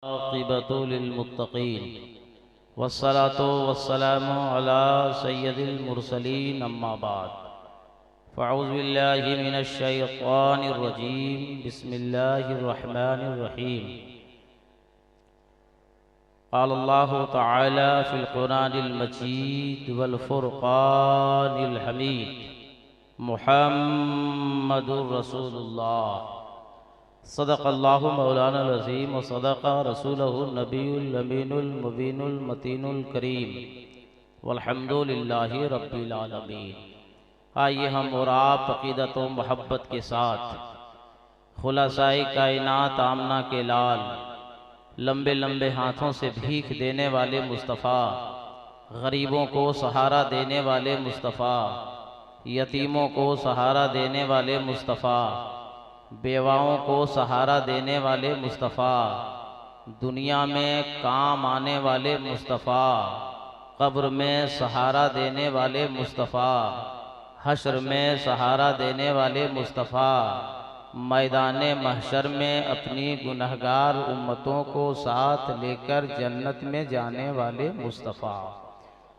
आक़िबतु लिल्मुत्तक़ीन वस्सलातु वस्सलामु अला सय्यदिल मुरसलीन अम्मा बाद फ़अऊज़ु बिल्लाहि मिनश शैतानिर रजीम बिस्मिल्लाहिर रहमानिर रहीम क़ाल अल्लाहु तआला फ़िल क़ुरआनिल मजीद वल फ़ुरक़ानिल हमीद मुहम्मदुर रसूलुल्लाह सदक़ल्लाहु मौलाना अज़ीम व सदक़ रसूलहु नबीयुल अमीनुल मुबीनुल मतीनुल करीम वल्हम्दुलिल्लाहि रब्बिल आलमीन। आइए हम और आप अक़ीदत व मोहब्बत के साथ खुलासाए कायनात आमना के लाल लंबे लंबे हाथों से भीख देने वाले मुस्तफ़ा, गरीबों को सहारा देने वाले मुस्तफ़ा, यतीमों को सहारा देने वाले मुस्तफ़ा, बेवाओं को सहारा देने वाले मुस्तफ़ा, दुनिया में काम आने वाले मुस्तफ़ा, कब्र में सहारा देने वाले मुस्तफ़ा, हश्र में सहारा देने वाले मुस्तफ़ा, मैदान महशर में अपनी गुनहगार उम्मतों को साथ लेकर जन्नत में जाने वाले मुस्तफ़ा,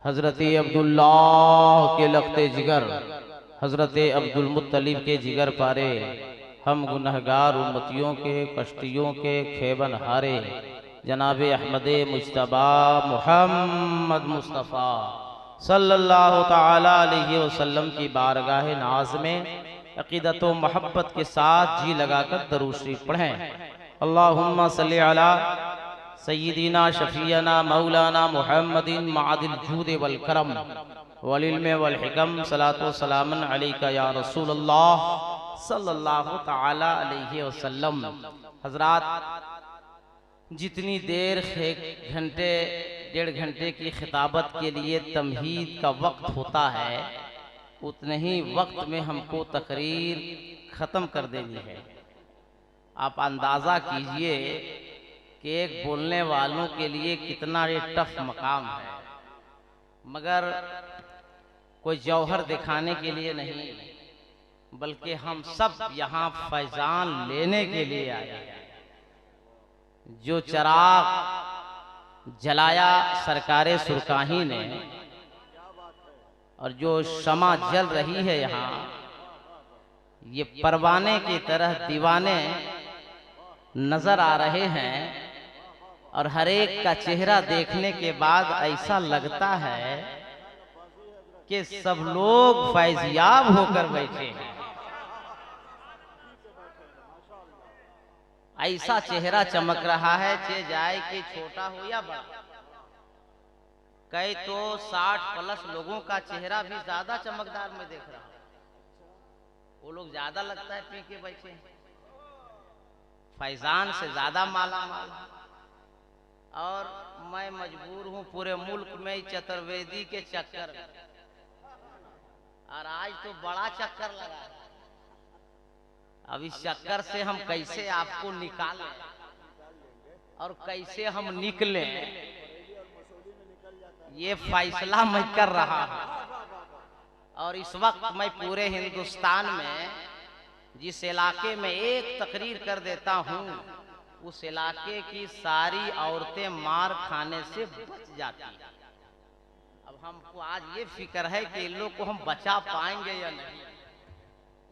हज़रत अब्दुल्लाह के लख्ते जिगर, हज़रत अब्दुल मुत्तलिब के जिगर पारे, हम गुनहगार उम्मतियों के कश्तियों के खेबन हारे जनाब अहमद मुज्तबा मुहम्मद मुस्तफ़ा सल्लल्लाहु ताला अलैहि वसल्लम की बारगाह नाज में अक़ीदत व मोहब्बत के साथ जी लगाकर दरूद शरीफ पढ़ें। अल्लाहुम्मा सल्ली अला सय्यिदिना शफ़ीना मौलाना मुहम्मदिन मअदिल जूद वल करम वल इल्म वल हिकम सलातो व सलामन अलैका या रसूलल्लाह सल्लल्लाहु ताला अलैहि वसल्लम। हजरात, जितनी देर घंटे डेढ़ घंटे की खिताबत के लिए तमहीद का वक्त होता है, उतने ही वक्त में हमको तकरीर ख़त्म कर देनी है। आप अंदाज़ा कीजिए कि एक बोलने वालों के लिए कितना ये टफ मकाम है, मगर कोई जौहर दिखाने के लिए नहीं, बल्कि हम सब यहाँ फैजान लेने के लिए आए हैं। जो चराग जलाया सरकारे सुरकाही ने और जो शमा जल रही है यहाँ, ये परवाने की तरह दीवाने नजर आ रहे हैं और हर एक का चेहरा देखने के बाद ऐसा लगता है कि सब लोग फैज़याब होकर बैठे हैं। ऐसा चेहरा चमक रहा है, चाहे जाए कि छोटा हो या बड़ा। कई तो 60 प्लस लोगों का चेहरा भी ज्यादा चमकदार में देख रहा हूं। वो लोग ज्यादा लगता है पी के बैठे, फैजान से ज्यादा माला माल। और मैं मजबूर हूं पूरे मुल्क में चतुर्वेदी के चक्कर, और आज तो बड़ा चक्कर लगा। अब इस चक्कर से हम कैसे आपको निकालें और कैसे हम निकलें, ये फैसला मैं कर रहा हूं। और इस वक्त मैं पूरे हिंदुस्तान में जिस इलाके में एक तकरीर कर देता हूं, उस इलाके की सारी औरतें मार खाने से बच जाती हैं। अब हमको आज ये फिक्र है कि इन लोग को हम बचा पाएंगे या नहीं,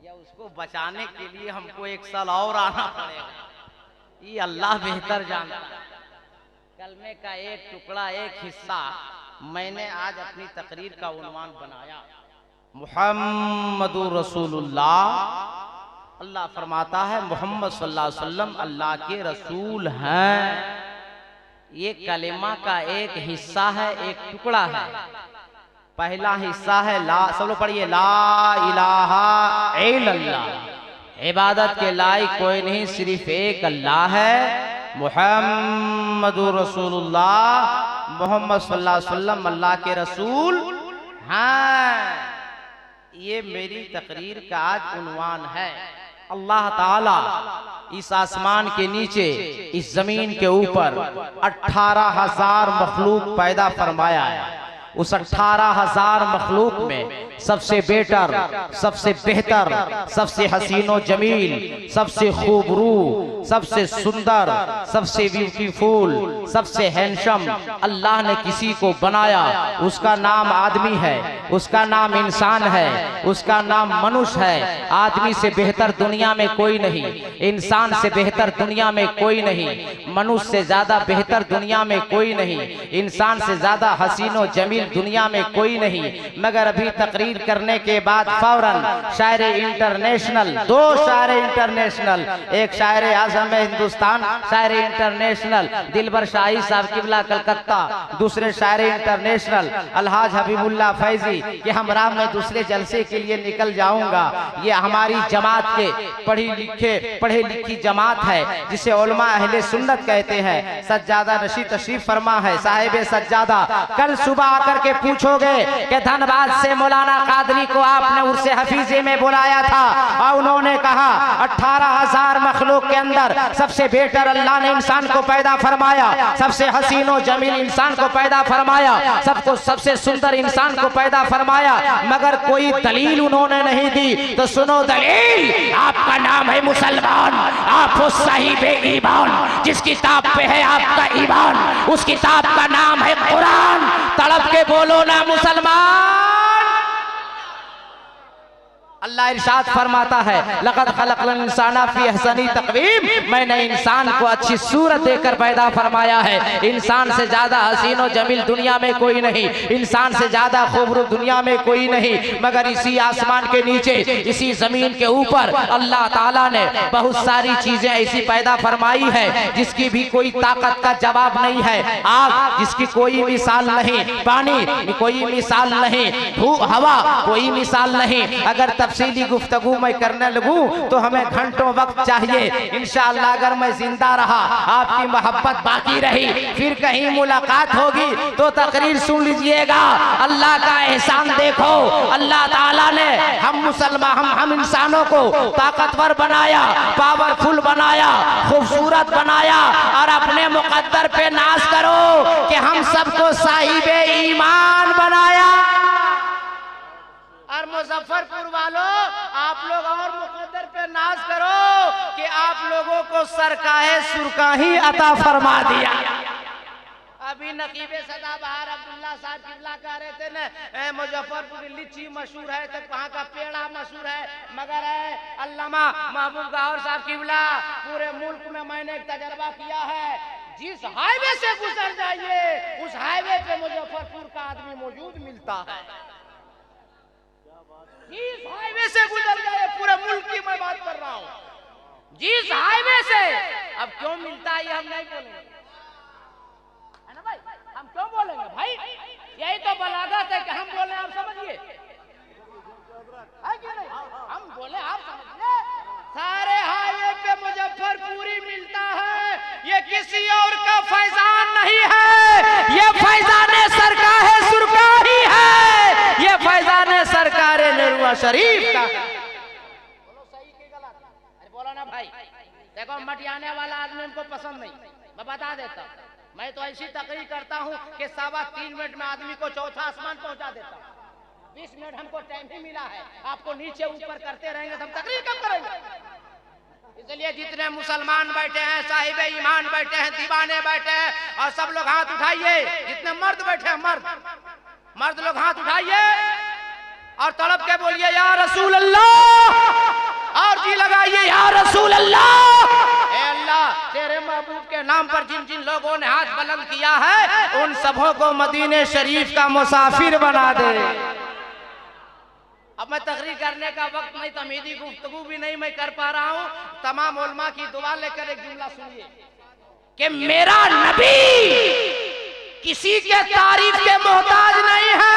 या उसको बचाने के लिए हमको 1 साल और आना पड़ेगा। ये अल्लाह बेहतर जानता है। कलमे का एक टुकड़ा, एक हिस्सा मैंने आज अपनी तकरीर का उन्वान बनाया, मुहम्मदुर रसूलुल्लाह। अल्लाह फरमाता है मोहम्मद सल्लल्लाहु अलैहि वसल्लम अल्लाह के रसूल हैं। ये कलिमा का एक हिस्सा है, एक टुकड़ा है। पहला हिस्सा है ला, सब लोग पढ़िए, ला इलाहा इल्लल्लाह, इबादत के लायक कोई नहीं सिर्फ एक अल्लाह है। मुहम्मदुर रसूलुल्लाह, मोहम्मद सल्लल्लाहु अलैहि वसल्लम अल्लाह के रसूल हैं। ये मेरी तकरीर का आज उन्वान है। अल्लाह ताला इस आसमान के नीचे, इस जमीन के ऊपर 18,000 मखलूक पैदा फरमाया है। उस 18,000 मखलूक में सबसे बेटर, सबसे बेहतर, सबसे हसीनो जमील, सबसे खूबरू, सबसे सुंदर, सबसे ब्यूटीफुल, सबसे हैंडसम अल्लाह ने किसी को बनाया, उसका नाम आदमी है, उसका नाम इंसान है, उसका नाम मनुष्य है। आदमी से बेहतर दुनिया में कोई नहीं, इंसान से बेहतर दुनिया में कोई नहीं, मनुष्य से ज्यादा बेहतर दुनिया में कोई नहीं, इंसान से ज्यादा हसीनो जमील दुनिया में कोई नहीं। मगर अभी तकरीर करने के बाद फौरन शायर इंटरनेशनल, दो शायर इंटरनेशनल, एक शायर आजम हिंदुस्तान शायर इंटरनेशनल दिलबर शाही साहब किबला कलकत्ता, दूसरे शायर इंटरनेशनल अलहाज हबीबुल्लाह फैजी कि हम राम में दूसरे जलसे के लिए निकल जाऊंगा। ये हमारी जमात के पढ़े लिखी जमात है जिसे उलमा अहले सुन्नत कहते हैं। सज्जादा नशी तशरीफ फरमा है, साहिब सज्जादा। कल सुबह आकर के पूछोगे कि धनबाद से मौलाना कादरी को आपने उर्से हफीजे में बुलाया था और उन्होंने कहा 18,000 मखलूक के अंदर सबसे बेहतर अल्लाह ने इंसान को पैदा फरमाया, सबसे हसीनो जमील इंसान को पैदा फरमाया, सबको सबसे सुंदर इंसान को पैदा फरमाया, मगर कोई दलील उन्होंने नहीं दी। तो सुनो दलील, आपका नाम है मुसलमान, आप उस साहिब ईमान जिस किताब पे है आपका ईमान, उस किताब का नाम है कुरान। तड़प के बोलो ना मुसलमान। अल्लाह इरशाद फरमाता है लक़द खलक़ल इंसाना फी अहसनी तक़वीम, मैंने इंसान को अच्छी सूरत देकर पैदा फरमाया है। इंसान से ज्यादा हसीन और जमील दुनिया में कोई नहीं, इंसान से ज्यादा खूबसूरत दुनिया में कोई नहीं। मगर इसी आसमान के नीचे, इसी जमीन के ऊपर अल्लाह ताला ने बहुत सारी चीजें ऐसी पैदा फरमाई है जिसकी भी कोई ताकत का जवाब नहीं है। आग जिसकी कोई मिसाल नहीं, पानी कोई मिसाल नहीं, हवा कोई मिसाल नहीं। अगर तफसीली गुफ्तगू मैं करने लगूं तो हमें घंटों वक्त चाहिए। इंशाअल्लाह अगर मैं जिंदा रहा, आपकी मोहब्बत बाकी रही, फिर कहीं मुलाकात होगी तो तकरीर सुन लीजिएगा। अल्लाह का एहसान देखो, अल्लाह ताला ने हम मुसलमान हम इंसानों को ताकतवर बनाया, पावरफुल बनाया, खूबसूरत बनाया और अपने मुकद्दर पे नाज करो कि हम सबको साहिबे ईमान बनाया। और मुजफ्फरपुर वालों, आप लोग और मुकद्दर पे नाज करो कि आप लोगों को सरकाहे सुरकाही अता फरमा दिया। अभी नकीबे सदाबहार अब्दुल्ला साहब किबला कह रहे थे न, मुजफ्फरपुर की लीची मशहूर है तो वहाँ का पेड़ा मशहूर है, मगर अल्लामा महबूब गौहर साहब किबला पूरे मुल्क में मैंने एक तजर्बा किया है, जिस हाईवे से गुजर जाइए उस हाईवे पे मुजफ्फरपुर का आदमी मौजूद मिलता है। जिस हाईवे से गुजर जाए, पूरे मुल्क की मैं बात कर रहा हूँ, जिस हाईवे से, अब क्यों मिलता है ये हम नहीं बोलेंगे, है ना भाई, हम क्यों बोलेंगे भाई, यही तो बलागत है कि हम बोले आप समझिए, है कि नहीं, हम बोले आप समझिए। सारे हाईवे पे मुजफ्फरपुरी मिलता है, ये किसी और का फैजान नहीं है, ये फैजान सरकाहे सुरकाही है, ये फैजान सरकार नेरुआ शरीफ का। बोलो सही की गलत? अरे बोलो ना भाई। देखो मटियाने वाला आदमी हमको पसंद नहीं, मैं बता देता हूँ। मैं तो ऐसी तकरीर करता हूँ कि 3.25 मिनट में आदमी को चौथा आसमान पहुंचा देता हूँ। 20 मिनट हमको टाइम ही मिला है, आपको नीचे ऊपर करते रहेंगे तो हम तकरीर कब करेंगे? इसलिए जितने मुसलमान बैठे हैं, साहिबे ईमान बैठे हैं, दीवाने बैठे हैं, और सब लोग हाथ उठाइए। जितने मर्द बैठे हैं, मर्द लोग हाथ उठाइए और तड़प के बोलिए या रसूल अल्लाह, और जी लगाइए या रसूल अल्लाह। ए अल्लाह, तेरे महबूब के नाम पर जिन जिन लोगों ने हाथ बुलंद किया है उन सबों को मदीने शरीफ का मुसाफिर बना दे। अब मैं तकरीर करने का वक्त नहीं, तमीदी गुफ्तगू भी नहीं मैं कर पा रहा हूँ। तमाम उलमा की दुआ लेकर एक जुमला सुनिए कि मेरा नबी किसी के तारीफ के मोहताज नहीं है,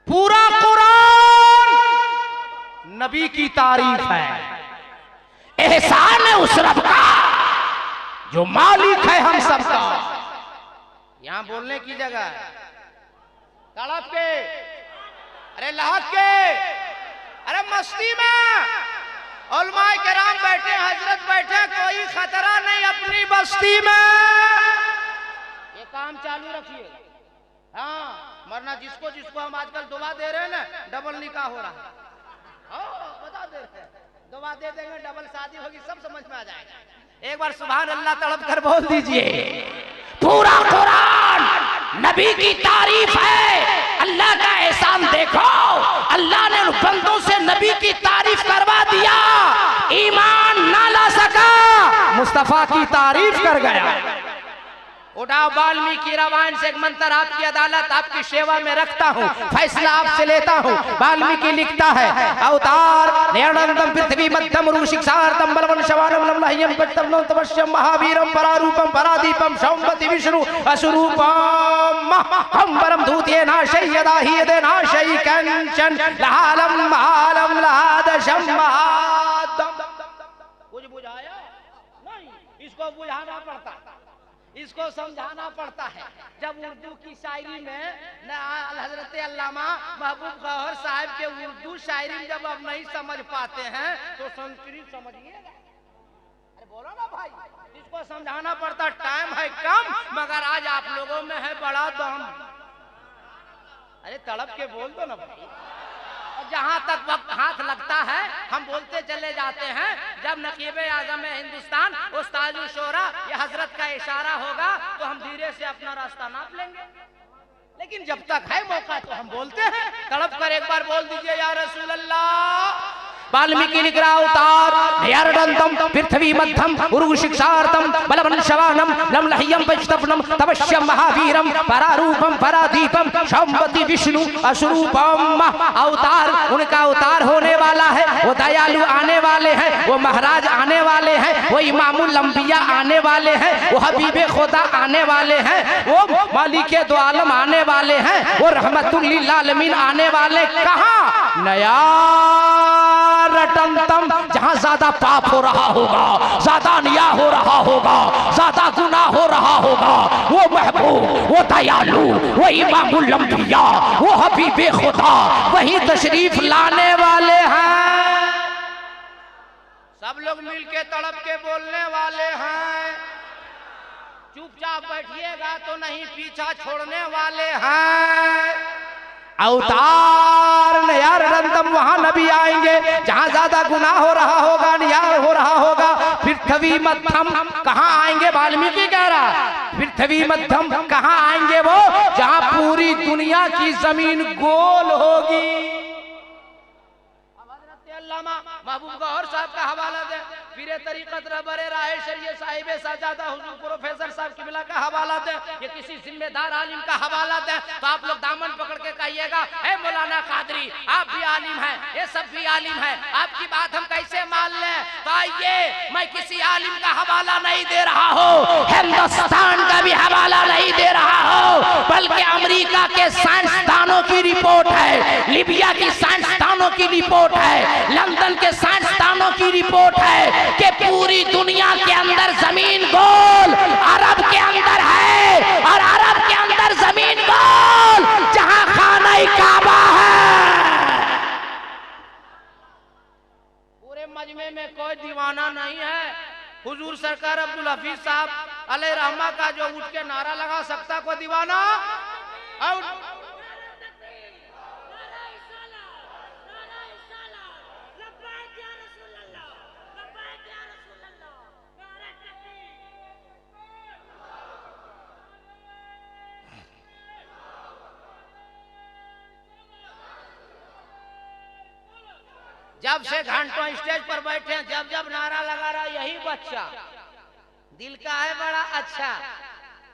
पूरा कुरान नबी की तारीफ है। एहसान है उस रब का जो मालिक है हम सबका। यहां बोलने की जगह तड़प के, अरे लहक के, अरे मस्ती में उलमाए किराम बैठे, हजरत बैठे, कोई खतरा नहीं अपनी बस्ती में। ये काम चालू रखिए। हाँ वरना जिसको जिसको हम आजकल दुआ दे रहे हैं ना, डबल निकाह हो रहा है। बता दे रहे हैं, दुआ दे देंगे, डबल शादी होगी, सब समझ में आ जाएगा। एक बार सुभान अल्लाह तड़प कर बोल दीजिए। पूरा कुरान नबी की तारीफ है, अल्लाह का एहसान देखो, अल्लाह ने उन बंदों से नबी की तारीफ करवा दिया, ईमान ना ला सका, मुस्तफा की तारीफ कर गया। उठाओ वाल्मीकि रामायण से एक मंत्र, आपकी अदालत आपकी सेवा में रखता हूँ, फैसला आपसे लेता हूँ। वाल्मीकि लिखता है, अवतार नयनंदम पृथ्वी मध्यम रुशिक्षार्थम बलवन शवानम लमलह्यम पट्टम तपस्यम महावीरम परारूपम परादीपम संवति विष्णु असुरूपम हम परम धूते नाशय यदा ही यदे नाशय कंचन लहालम महालम लहादशम महादम। कुछ बुझाया नहीं, इसको बुझाना पड़ता, इसको समझाना पड़ता है। जब उर्दू की शायरी में हजरत अल्लामा महबूब गौहर साहब के उर्दू शायरी जब अब नहीं समझ पाते हैं तो संस्कृत समझिएगा। अरे बोलो ना भाई, इसको समझाना पड़ता। टाइम है कम, मगर आज आप लोगों में है बड़ा दम। अरे तड़प के बोल दो ना भाई। जहां तक वक्त हाथ लगता है हम बोलते चले जाते हैं। जब नकीबे आजम हिंदुस्तान उस्तादुल शोरा या हजरत का इशारा होगा तो हम धीरे से अपना रास्ता नाप लेंगे, लेकिन जब तक है मौका तो हम बोलते हैं। तड़प कर एक बार बोल दीजिए या रसूल अल्लाह। वाल्मीकि लिख रहा अवतार नयनंदम पृथ्वी मध्यम उर्गु शिक्षार्थम बलवन शवानम लमलह्यम वैष्णवनम तपस्यम महावीरम परारूपम परादीपम संवति विष्णु असुरूपम। अवतार उनका अवतार होने वाला है, वो दयालु आने वाले हैं, वो महाराज आने वाले हैं, वो इमामुल अंबिया आने वाले हैं, वो हबीबे खुदा आने वाले हैं, वो मालिके दो आलम आने वाले हैं, वो रहमतुल लिल आलमीन आने वाले। कहाँ? नया रटनतम, जहां ज्यादा पाप हो रहा होगा, ज्यादा अन्याय हो रहा होगा, ज्यादा गुनाह हो रहा होगा, वो महबूब, वो दयालु, वो इमामुल अंबिया, वो हबीबे खुदा वही तशरीफ लाने वाले हैं। सब लोग मिलके तड़प के बोलने वाले हैं। चुपचाप बैठिएगा तो नहीं, पीछा छोड़ने वाले हैं। अवतार नयनंदम, वहां नबी आएंगे जहां ज्यादा गुनाह हो रहा होगा, अन्याय हो रहा होगा। पृथ्वी मध्यम, कहां आएंगे? वाल्मीकि कह रहा पृथ्वी मध्यम कहां आएंगे? वो जहां पूरी दुनिया की जमीन गोल होगी। अल्लामा महबूब गौहर साहब का हवाला दे, पीरे तरीकत रहबरे राहे शरीय साहिबे साजादा हुजूर प्रोफेसर साहब किबला का हवाला दे, ये किसी जिम्मेदार आलिम का हवाला दे, तो आप लोग दामन पकड़ के कहिएगा, ए मौलाना कादरी आप भी आलिम हैं, ये सब भी आलिम हैं, आपकी बात हम कैसे मान लें? तो आइए, मैं किसी आलिम का हवाला नहीं दे रहा हूँ, हिंदुस्तान का भी हवाला नहीं दे रहा हूँ, बल्कि अमेरिका के साइंसदानों की रिपोर्ट है, लीबिया की साइंसदानों की रिपोर्ट है, लंदन के साइंसदानों की रिपोर्ट है कि पूरी दुनिया के अंदर जमीन गोल अरब के अंदर है, और अरब के अंदर जमीन गोल जहां खाना काबा है। पूरे मजमे में कोई दीवाना नहीं है। हुजूर सरकार अब्दुल हफीज साहब अलैहि रहमा का जो उठ के नारा लगा सकता कोई दीवाना? जब से घंटों स्टेज पर बैठे हैं, जब जब नारा लगा रहा यही बच्चा, दिल का है बड़ा अच्छा,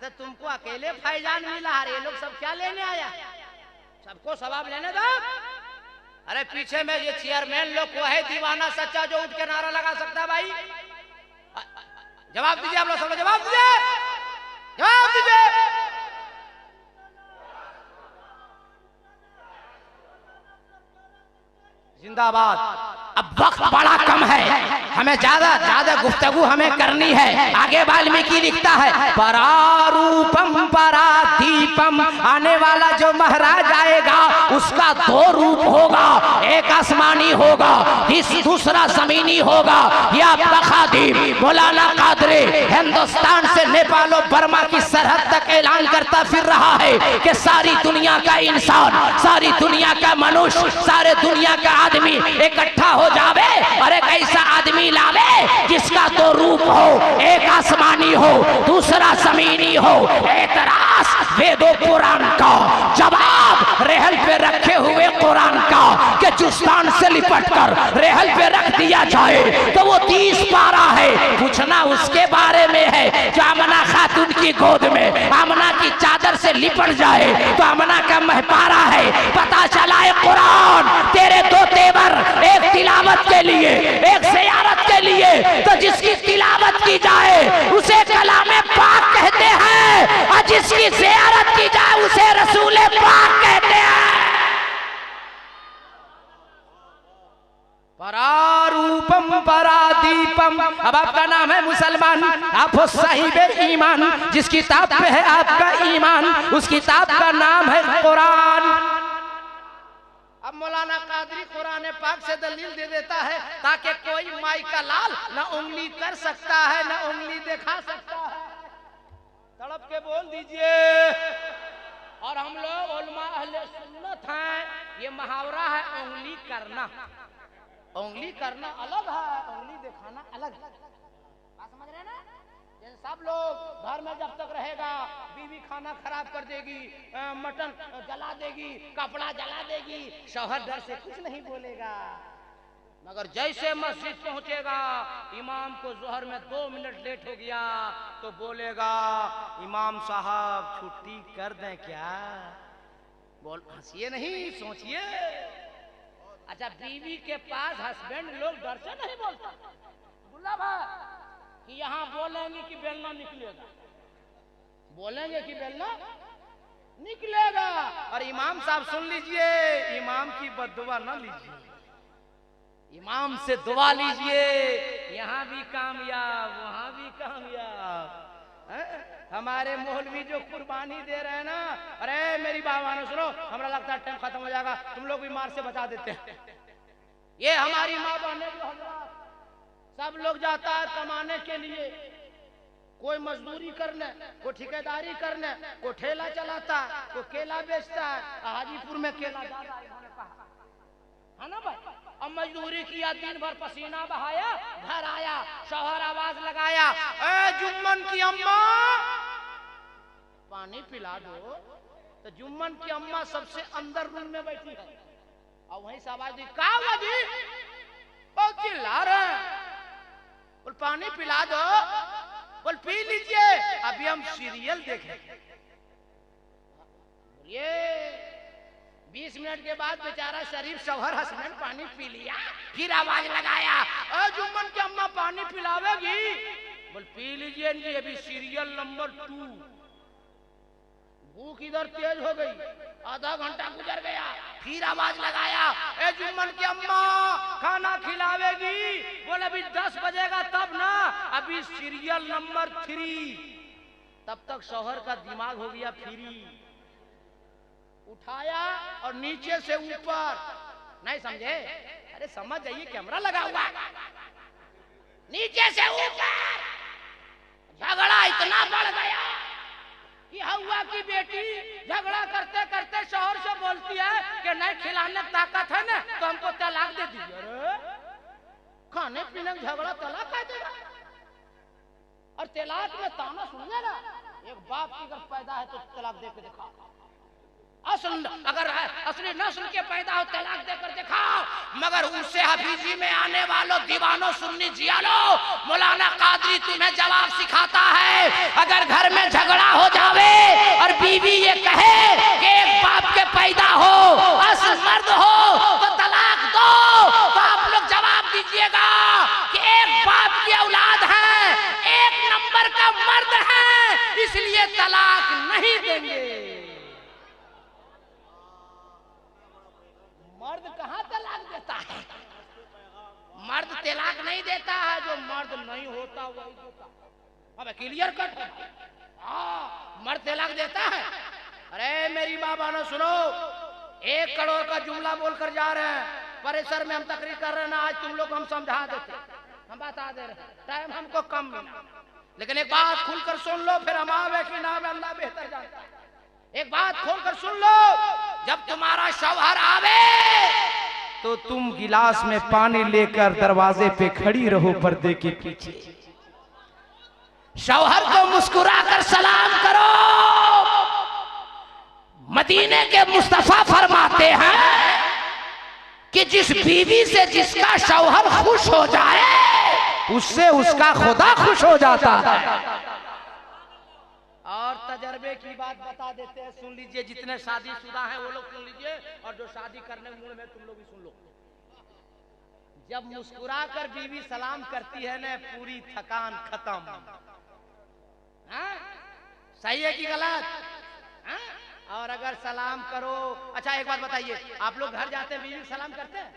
तो तुमको अकेले फैजान मिला, ये लोग सब क्या लेने आया? सबको सवाब लेने दो। अरे पीछे में ये चेयरमैन लोग को है दीवाना सच्चा जो उठ के नारा लगा सकता है भाई? जवाब दीजिए, आप लोग सब लोग जवाब दीजिए, जवाब दीजिए। जिंदाबाद। अब वक्त बड़ा कम है, हमें ज्यादा गुफ्तगू हमें करनी है। आगे वाल्मीकि लिखता है परारूपम परादीपम, आने वाला जो महाराज आएगा उसका दो रूप होगा, एक आसमानी होगा, दूसरा जमीनी होगा। ये आपका खादिम मौलाना कादरी हिंदुस्तान से नेपाल और बर्मा की सरहद तक ऐलान करता फिर रहा है कि सारी दुनिया का इंसान, सारी दुनिया का मनुष्य, सारे दुनिया का आदमी इकट्ठा हो जावे और एक ऐसा आदमी लावे जिसका दो रूप हो, एक आसमानी हो, दूसरा जमीनी हो। एतराज वेदों कुरान का, जवाब रेहल पे रखे हुए कुरान का कि जुस्तान से लिपट कर रेहल पे रख दिया जाए तो वो 30 पारा है। पूछना उसके बारे में है जो आमना खातून की गोद में आमना की चादर से लिपट जाए तो आमना का महपारा है। पता चला है कुरान तेरे दो तेवर, एक तिलावत के लिए, एक ज़ियारत के लिए। तो जिसकी तिलावत की जाए उसे कलामे पाक कहते हैं और जिसकी ज़ियारत की जाए उसे रसूले पाक कहते हैं। परारूपम परादीपम। अब आपका नाम है मुसलमान, आप हो साहिबे ईमान, जिस किताब पे है आपका ईमान उस किताब का नाम है कुरान। अब मौलाना कादरी कुरान पाक से दलील दे देता है ताकि कोई माई का लाल न उंगली कर सकता है न उंगली दिखा सकता है। तड़प के बोल दीजिए। और हम लोग उलमा अहले सुन्नत हैं, ये मुहावरा है उंगली करना। उंगली करना अलग है, उंगली दिखाना अलग है। बात समझ रहे ना? जैसे सब लोग घर में जब तक रहेगा बीवी खाना खराब कर देगी, मटन जला देगी, कपड़ा जला देगी, शौहर डर से कुछ नहीं बोलेगा। मगर जैसे मस्जिद पहुंचेगा इमाम को जोहर में 2 मिनट लेट हो गया तो बोलेगा इमाम साहब छुट्टी कर दें क्या? बोल हंसिए नहीं, सोचिए। अच्छा, बीवी के पास हस्बैंड लोग डर से नहीं बोलता बुला भाई कि यहाँ बोलेंगे कि बेलना निकलेगा, बोलेंगे कि बेलना निकलेगा। और इमाम साहब सुन लीजिए, इमाम की बद्दुआ ना लीजिए, इमाम से दुआ लीजिए। यहाँ भी कामयाब वहाँ भी कामयाब। हमारे मौलवी जो कुर्बानी दे रहे हैं ना, अरे मेरी बाबानो सुनो, हमरा लगता है टाइम खत्म हो जाएगा, तुम लोग भी मार से बचा देते हैं। ये हमारी माँ बहने जो सब लोग जाता है कमाने के लिए, कोई मजदूरी करने, कोई ठेकेदारी करने, कोई ठेला चलाता, कोई केला बेचता है। हाजीपुर में केला ज्यादा है ना भाई। अब मजदूरी किया, दिन भर पसीना बहाया, घर आया, शौहर आवाज लगाया, ए जुम्मन की अम्मा पानी पिला दो। तो जुम्मन की अम्मा सबसे अंदर रूम में बैठी है और वहीं से आवाज दी, का जी बहुत चिल्ला रहे हैं, बोल पानी पिला दो, बोल पी लीजिए, अभी हम सीरियल देखें। ये 20 मिनट के बाद बेचारा शरीफ शौहर हस्बैंड पानी पी लिया, फिर आवाज लगाया, जुम्मन की अम्मा पानी पिलावेगी, बोल पी लीजिए जी, अभी सीरियल नंबर 2। भूख इधर तेज हो गई, आधा घंटा गुजर गया, फिर आवाज लगाया, ए जुम्मन की अम्मा खाना खिलावेगी, बोले अभी 10 बजेगा तब ना, अभी सीरियल नंबर 3। तब तक शौहर का दिमाग हो गया फ्री, उठाया और नीचे से ऊपर, नहीं समझे? अरे समझ जाइए, कैमरा लगा हुआ, नीचे से ऊपर झगड़ा इतना बढ़ गया कि हवा की बेटी झगड़ा करते करते शौहर से बोलती है कि नहीं खिलाने ताकत है ना तो हमको तलाक दे दीजिए। अरे खाने पीने में झगड़ा तलाक कह देगा? और तलाक में ताना सुनिए ना, एक बाप की अगर पैदा है तो तलाक दे के दिखा, अगर असली नस्ल के पैदा हो तलाक देकर दिखाओ। मगर उससे हफीजी में आने वालों दीवानों सुन्नी जियालो, मौलाना कादरी तुम्हें जवाब सिखाता है। अगर घर में झगड़ा हो जावे और बीवी ये कहे कि एक बाप के पैदा हो, असल मर्द हो तो तलाक दो, तो आप लोग जवाब दीजिएगा कि एक बाप की औलाद है, एक नंबर का मर्द है, इसलिए तलाक नहीं देंगे। मर्द कहाँ तलाक देता है? मर्द तलाक नहीं देता है, जो मर्द नहीं होता वही देता। अब क्लियर कट है। हाँ, मर्द तलाक देता है। अरे मेरी माँ बहनों सुनो, 1 करोड़ का जुमला बोलकर जा रहे हैं, परिसर में हम तकरीर कर रहे हैं ना, आज तुम लोग हम समझा देते, हम बता दे रहे हैं, टाइम हमको कम मिला। लेकिन एक बात खुलकर सुन लो, फिर हम आवे कि ना आवे अल्लाह बेहतर जानता है। एक बात खोलकर सुन लो, जब तुम्हारा शौहर आवे तो तुम गिलास में पानी लेकर दरवाजे पे खड़ी रहो पर्दे के पीछे। शौहर को मुस्कुराकर सलाम करो। मदीने के मुस्तफा फरमाते हैं कि जिस बीवी से जिसका शौहर खुश हो जाए उससे उसका खुदा खुश हो जाता है। और तजर्बे की बात बता देते हैं, सुन लीजिए, जितने शादीशुदा हैं वो लोग सुन लीजिए, और जो शादी करने मूड में तुम लोग भी सुन लो। जब मुस्कुराकर बीवी सलाम करती है ना, पूरी थकान खत्म। हाँ? सही है कि गलत? हाँ? और अगर सलाम करो, अच्छा एक बात बताइए, आप लोग घर जाते हैं बीवी सलाम करते हैं?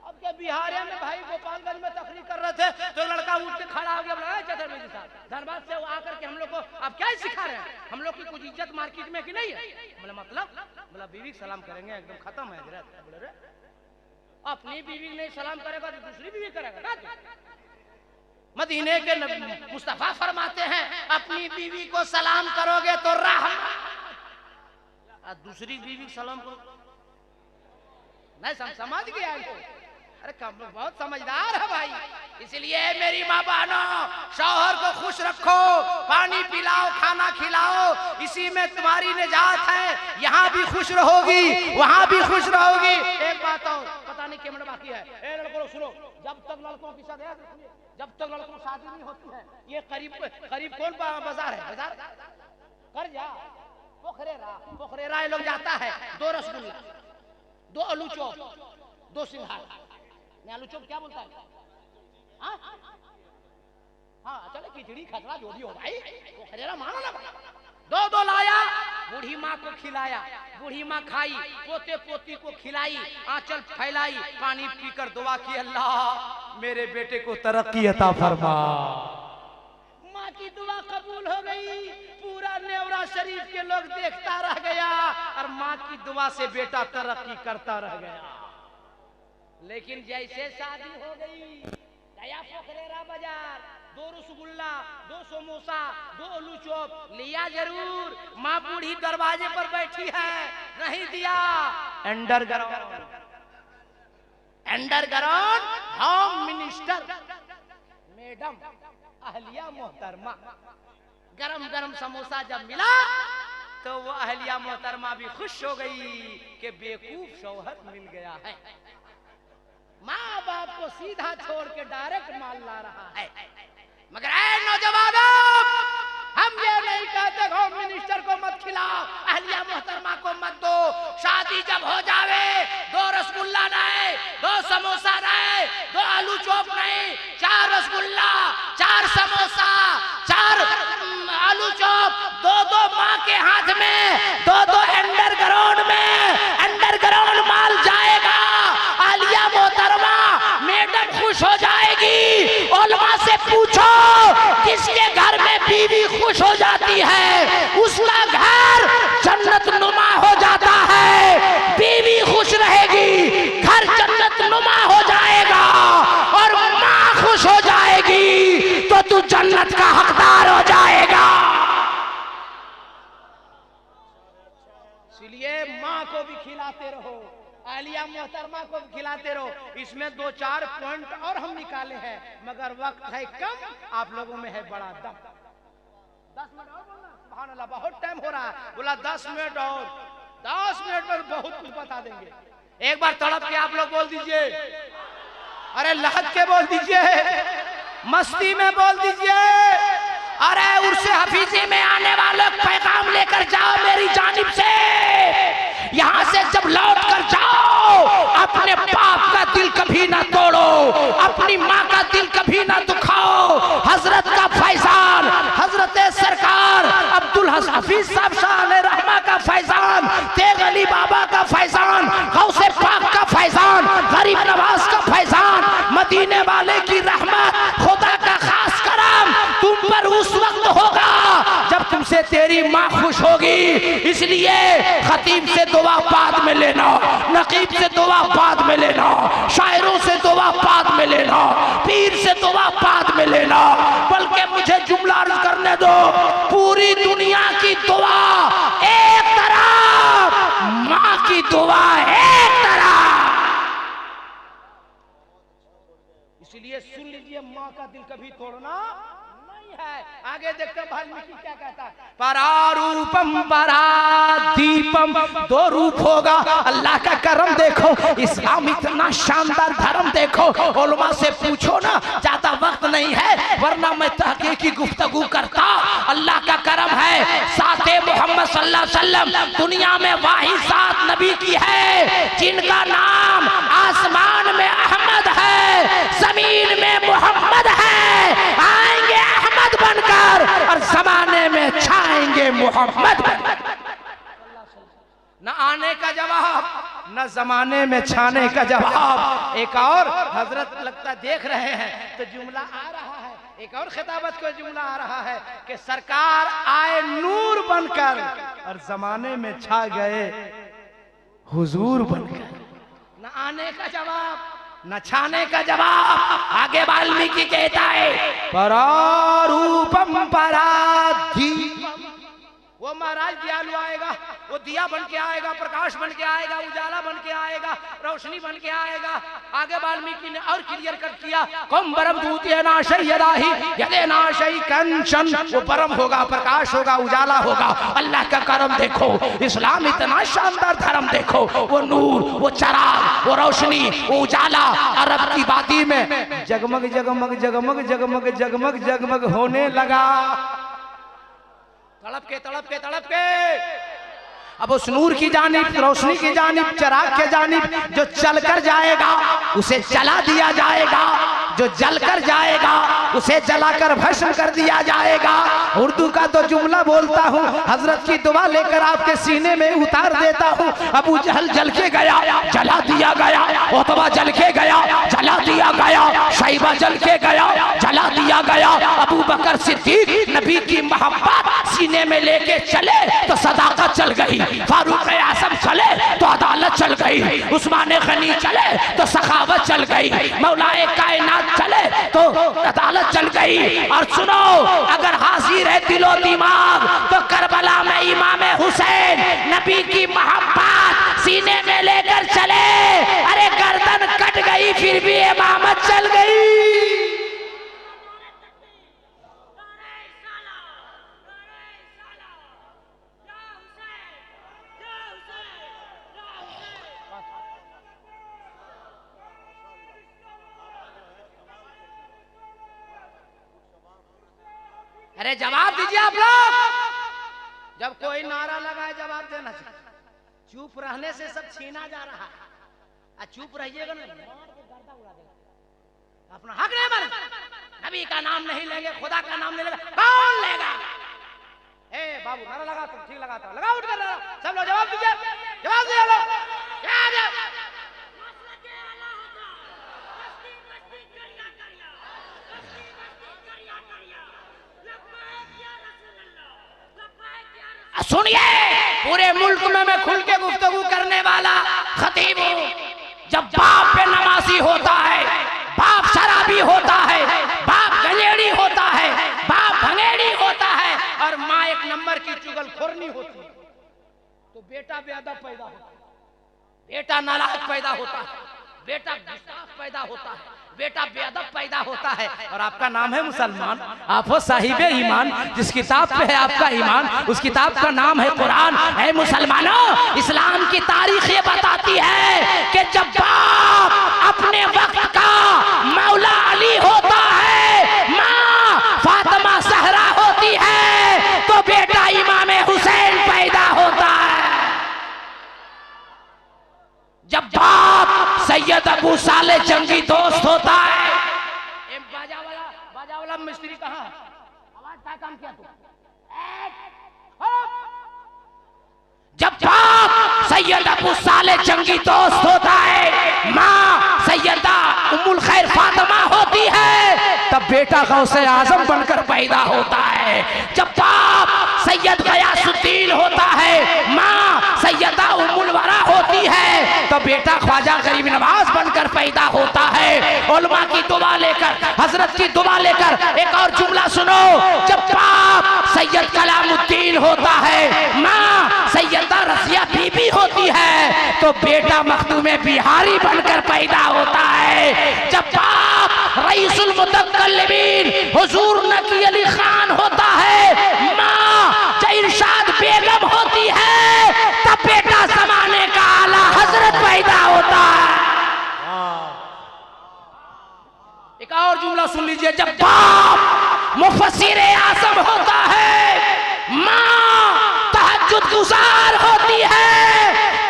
अब क्या बिहार में भाई गोपालगंज में तकरीर कर रहे थे तो लड़का उठ के खड़ा हो गया, बोला चतुर्वेदी साहब, धनबाद से वो आकर के हम लोग को आप क्या सिखा रहे हैं, हम लोग की कुछ इज्जत मार्केट में कि नहीं है? बोला मतलब, बोला बीवी सलाम करेंगे, एकदम खत्म है हजरत। बोले रे अपनी बीवी नहीं सलाम करेगा तो दूसरी बीवी करेगा ना? मदीने के मुस्तफा फरमाते हैं अपनी बीवी को सलाम करोगे तो रहमत, दूसरी बीवी सलाम करो नहीं। समझ गया? अरे बहुत समझदार है भाई। इसलिए मेरी माँ बहनों, शौहर को खुश रखो, पानी पिलाओ, खाना खिलाओ, इसी में तुम्हारी निजात है। यहाँ भी खुश रहोगी, वहाँ भी खुश रहोगी। एक बात और, पता नहीं क्या बाकी है, ए लड़कों सुनो, जब तक लड़कों की शादी, जब तक लड़कों की शादी नहीं होती है, ये करीब कौन बाजार है? बाजार कर जा, पोखरेरा लोग जाता है, 2 रसगुल्ला, 2 आलू चौप, 2 सिंघाड़ा। आलू चौप क्या बोलता है? हाँ हाँ, चलो खिचड़ी खसरा जो भी हो भाई, पोखरेरा मानो ना। 2 लाया, बूढ़ी माँ को खिलाया, बूढ़ी माँ खाई, पोते पोती को खिलाई, आंचल फैलाई, पानी पीकर दुआ की, अल्लाह मेरे बेटे को तरक्की अता फरमा। माँ की दुआ कबूल हो गई, पूरा नेवरा शरीफ के लोग देखता रह गया, और माँ की दुआ से बेटा तरक्की करता रह गया। लेकिन जैसे शादी हो गई, गया पोखरेरा बाजार, 2 रसगुल्ला, 2 समोसा, 2 आलू चॉप लिया जरूर, माँ बूढ़ी दरवाजे पर बैठी है, नहीं दिया। अंडरग्राउंड होम मिनिस्टर मैडम अहलिया मोहतरमा, गरम गरम समोसा जब मिला तो वो अहलिया मोहतरमा भी खुश हो गई कि बेवकूफ शौहर मिल गया है। माँ बाप को सीधा छोड़ के डायरेक्ट माल ला रहा है। मगर ऐ नौजवानों, हम ये नहीं कहते होम मिनिस्टर को मत खिलाओ, अहलिया मोहतरमा को मत दो। शादी जब हो जावे, 2 रसगुल्ला नहीं, 2 समोसा नहीं, 2 आलू चॉप नहीं, 4 रसगुल्ला, 4 समोसा, 4 आलू चॉप, 2 माँ के हाथ में, 2 अंडरग्राउंड में, अंडरग्राउंड माल जाएगा। आलिया मोहतरमा मैडम खुश हो जाएगी। उलमा से पूछो किसके घर में बीवी खुश हो जाती है, उसका घर जन्नत नुमा हो जाता है। बीवी खुश रहेगी, घर जन्नत नुमा हो जाएगा, और माँ खुश हो जाएगी तो तू जन्नत का हकदार हो जाएगा। इसलिए माँ को भी खिलाते रहो, आलिया मोहतरमा को भी खिलाते रहो। इसमें 2-4 पॉइंट और हम निकाले हैं, मगर वक्त है कम, आप लोगों में है बड़ा दम। 10 मिनट और बोलना, सुभान अल्लाह, बहुत टाइम हो रहा है। बोला 10 मिनट और, 10 मिनट में बहुत कुछ बता देंगे। एक बार तड़प के आप लोग बोल दीजिए, अरे लहद के बोल दीजिए, मस्ती में बोल दीजिए, अरे उर्से हफीजी में आने वाले पैगाम लेकर जाओ मेरी जानिब से। यहाँ से जब लौट कर जाओ, अपने बाप का दिल कभी ना तोड़ो, अपनी माँ का दिल कभी ना दुखाओ। हजरत का फैजान, हजरत सरकार अब्दुल हफीज साहब शाह रहमा का फैजान, तेग अली बाबा का फैजान, गौसे पाक का फैजान, गरीब नवाज का फैजान, उस वक्त होगा जब तुमसे तेरी माँ खुश होगी। इसलिए खतीब से दुआ बाद में लेना, नकीब से दुआ बाद में लेना, शायरों से दुआ बाद में लेना, पीर से दुआ बाद में लेना। बल्कि मुझे जुमला अर्ज करने दो, पूरी दुनिया की दुआ एक तरफ, माँ की दुआ एक तरफ। इसलिए सुन लीजिए, माँ का दिल कभी तोड़ना नहीं है। आगे देखते हैं वाल्मीकि क्या कहता है। परारूपम परादीपम, दो रूप होगा। अल्लाह का करम देखो, इस्लाम इतना शानदार धर्म देखो। उलमा से पूछो ना, ज्यादा वक्त नहीं है वरना मैं तहकीक की गुफ्तगू करता। अल्लाह का करम है, साथे मोहम्मद सल्लल्लाहु अलैहि वसल्लम दुनिया में वाहिद सात नबी की है जिनका नाम आसमान में अहमद है, जमीन में मोहम्मद है। आएंगे अहमद बनकर और जमाने में छाएंगे मोहम्मद बनकर। न आने का जवाब, न जमाने में छाने का जवाब। एक और हजरत लगता देख रहे हैं तो जुमला आ रहा है, एक और खिताबत को जुमला आ रहा है कि सरकार आए नूर बनकर और जमाने में छा गए हुजूर बनकर। न आने का जवाब, न छाने का जवाब। आगे वाल्मीकि कहता है परारूपम परादीपम, वो महाराज दयालु आएगा, वो दिया बन के आएगा, प्रकाश बन के आएगा, उजाला बन के आएगा, रोशनी बन के आएगा। आगे वाल्मीकि ने और क्लियर कर किया, कम परम दूती है नाशय यदाही यदे नाशय कंचन, वो परम होगा, प्रकाश होगा, उजाला होगा। अल्लाह का करम देखो, इस्लाम इतना शानदार धर्म देखो। वो नूर, वो चराग, वो रोशनी, वो उजाला अरब की वादी में जगमग जगमग जगमग जगमग जगमग जगमग होने लगा। तड़प के तड़प के तड़प के अब उस नूर की जानिब, रोशनी की जानिब, चिराग के जानिब जो चलकर जाएगा उसे जला दिया जाएगा, जो जलकर जाएगा उसे जलाकर भस्म कर दिया जाएगा। उर्दू का तो जुमला बोलता हूँ, हजरत की दुआ लेकर आपके सीने में उतार देता हूँ। अबू जहल जल के गया, जला दिया गया। उतबा जल के गया, जला दिया गया। शैबा जल के गया, जला दिया गया। अबू बकर सिद्दीक नबी की मोहब्बत सीने में लेके चले तो सदाकत चल गई। फारूक आजम चले तो अदालत चल गई। उस्मान गनी चले तो सखावत चल गई। मौलाए कायनात चले तो अदालत चल गई। और सुनो, अगर हाजिर है दिलो दिमाग तो करबला में इमाम हुसैन नबी की मोहब्बत सीने में लेकर चले। अरे गर्दन कट गई फिर भी इमामत चल गई। अरे जवाब दीजिए आप लोग, जब कोई नारा लगाए जवाब देना चाहिए। चुप रहने से सब छीना जा रहा है। चुप रहिएगा ना, गर्दा उड़ा देगा। अपना हक नहीं बन, नबी का नाम नहीं लेंगे, खुदा का नाम नहीं लेगा, कौन लेगा? ए बाबू नारा लगा, तुम ठीक लगाता, लगा उठ कर लगा। सब लोग जवाब दीजिए, जवाब दीजिए लोग। सुनिए, पूरे मुल्क में मैं खुल के गुफ्तगू करने वाला खतीब हूँ। जब बाप पे नमाजी होता है, बाप शराबी होता है, बाप गंजेड़ी होता है, बाप भंगेड़ी होता है और माँ एक नंबर की चुगलखोरनी होती है, तो बेटा बेअदब पैदा होता है, बेटा नालायक पैदा होता है, बेटा गुस्ताख पैदा होता है, बेटा बेअदब पैदा होता है। और आपका नाम है मुसलमान, आप हो साहिबे ईमान। जिस किताब पे है आपका ईमान, उस किताब का नाम है कुरान। है मुसलमानों, इस्लाम की तारीख ये बताती है कि जब बाप अपने वक्त का मौला अली होता है, माँ फातिमा सहरा होती है, तो बेटा इमाम हुसैन पैदा होता है। जब बाप सैयद अबू साले जंगी दोस्त होता है। बाजा वाला मिस्त्री कहाँ? आवाज का काम किया तू? जब बाप सैयद अबू साले जंगी दोस्त होता है, माँ सैयदा उम्मुल खैर फातिमा होती है, तब तब बेटा गौसे आजम बनकर पैदा होता है। जब बाप सैयद गयासुद्दीन होता है, माँ सैयदा उम्मुल वरा होती है, तो बेटा ख्वाजा गरीब नवाज बनकर पैदा होता है। उलमा की दुआ लेकर, हजरत की दुआ लेकर एक और जुमला सुनो। जब बाप सैयद कलामुद्दीन होता है, माँ सैयदा रसिया बीबी होती है, तो बेटा मखदूमे बिहारी बनकर पैदा होता है। जब बाप रईसुल मुतकल्लिमीन हुजूर नकी अली खान होता है, माँ इरशाद बेगम होती है, तब बेटा जमाने का आला हजरत पैदा होता है। एक और जुमला सुन लीजिए। जब बाप मुफस्सिर आज़म होता है, माँ तहज्जुद गुजार होती है,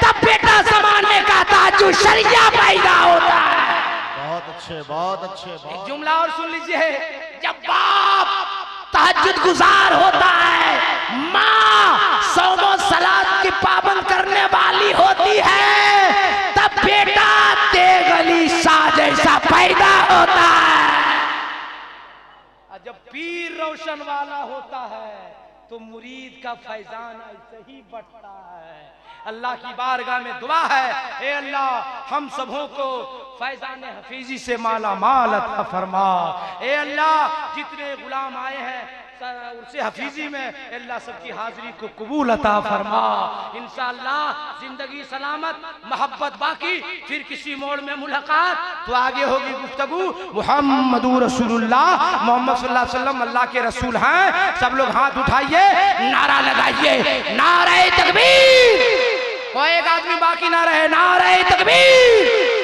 तब बेटा जमाने का ताजुद शरिया पैदा होता है। बहुत अच्छे, बहुत अच्छे। एक जुमला और सुन लीजिए। जब बाप तहज्जुद गुजार होता है, माँ सौमो सलात की पाबंद करने वाली होती है, तब बेटा तेग अली शाह जैसा पैदा होता है। जब पीर रोशन वाला होता है, तो मुरीद का फैजान ऐसे ही बढ़ता है। अल्लाह की बारगाह में दुआ है, ए अल्लाह हम सबों को फैजान हफीजी से माला माल अता फरमा। ए अल्लाह जितने गुलाम आए हैं उनसे हफीजी में, अल्लाह सबकी हाजिरी को कबूल अता फरमा। इंशाअल्लाह जिंदगी सलामत, मोहब्बत बाकी, फिर किसी मोड़ में मुलाकात, तो आगे होगी गुफ्तगू। मुहम्मदुर रसूलुल्लाह, मोहम्मद सल्लल्लाहु अलैहि वसल्लम अल्लाह के रसूल हैं। सब लोग हाथ उठाइए, नारा लगाइए, नारे तकबीर। कोई एक आदमी बाकी ना रहे, नारे तकबीर।